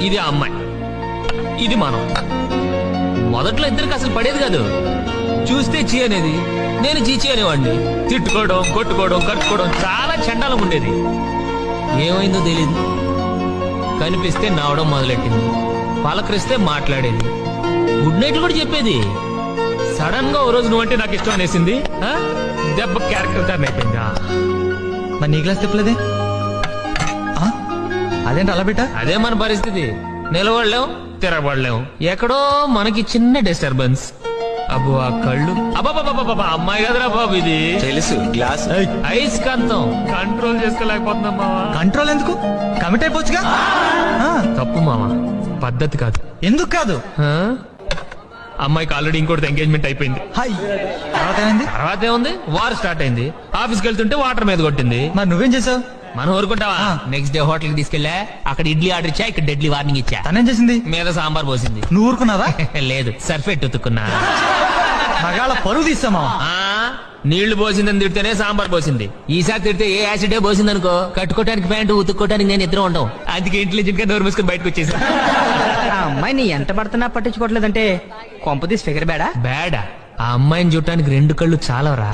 ఇది ఆ అమ్మాయి, ఇది మనం. మొదట్లో ఇద్దరికి అసలు పడేది కాదు. చూస్తే చీ అనేది, నేను చీచి అనేవాడిని. తిట్టుకోవడం, కొట్టుకోవడం, కట్టుకోవడం చాలా చండాలం ఉండేది. ఏమైందో తెలీదు, కనిపిస్తే నవ్వడం మొదలెట్టింది, పలకరిస్తే మాట్లాడేది, గుడ్ నైట్ కూడా చెప్పేది. సడన్ గా ఓ రోజు నువ్వంటే నాకు ఇష్టం అనేసింది. దెబ్బ క్యారెక్టర్ టర్న్ అయిపోయిందా? మరి నీ క్లాస్ తిప్పలేదే? అదేంటి అలా బిడ్డ? అదే మన పరిస్థితి. నిలబడలేం, తిరగబడలేం. ఎక్కడో మనకి చిన్న డిస్టర్బెన్స్. అబ్బో ఆ కళ్ళు, అబ్బాబాబా అమ్మాయి కదరా బాబు ఇది. తెలుసు గ్లాస్ ఐస్కాంతం కంట్రోల్ చేసుకోలేకపోతున్నాం మావా. కంట్రోల్ ఎందుకు? కమిట్ అయిపోవచ్చుగా. తప్పు మావా, పద్ధతి కాదు. ఎందుకు కాదు? ఆ? అమ్మాయికి ఆల్రెడీ ఇంకోటి ఎంగేజ్మెంట్ అయిపోయింది. హాయ్, తర్వాత ఏమైంది? తర్వాత ఏముంది, వార్ స్టార్ట్ అయింది. ఆఫీస్కి వెళ్తుంటే వాటర్ మీద కొట్టింది. మరి నువ్వేం చేసావు? మనం ఊరుకుంటావా? నెక్స్ట్ డే హోటల్ కి తీసుకెళ్లా, అక్కడ ఇడ్లీ ఆర్డర్ ఇచ్చా, ఇక్కడ డెడ్లీ వార్నింగ్ ఇచ్చా. తనేం చేసింది? మీద సాంబార్ పోసింది. నువ్వు ఊరుకున్నావా? లేదు, సర్ఫెట్ ఉతుక్కున్నా. మగాళ్ళ పరువు తీస్తామా? నీళ్లు పోసిందని తిడితేనే సాంబార్ పోసింది. ఈసారి తిడితే ఏ యాసిడే పోసింది అనుకో, కట్టుకోవడానికి ప్యాంటు, ఉతుక్కోవడానికి నేను ఇద్దరు ఉండవు. అందుకే ఇంటెలిజెంట్ గా నోరు మూసుకొని బయటకు వచ్చేసి. ఆ అమ్మాయి నీ ఎంత పడుతున్నా పట్టించుకోవట్లేదంటే కొంపదీసి ఫిగర్ బేడా? బ్యాడా? ఆ అమ్మాయిని చూడటానికి రెండు కళ్ళు చాలవరా.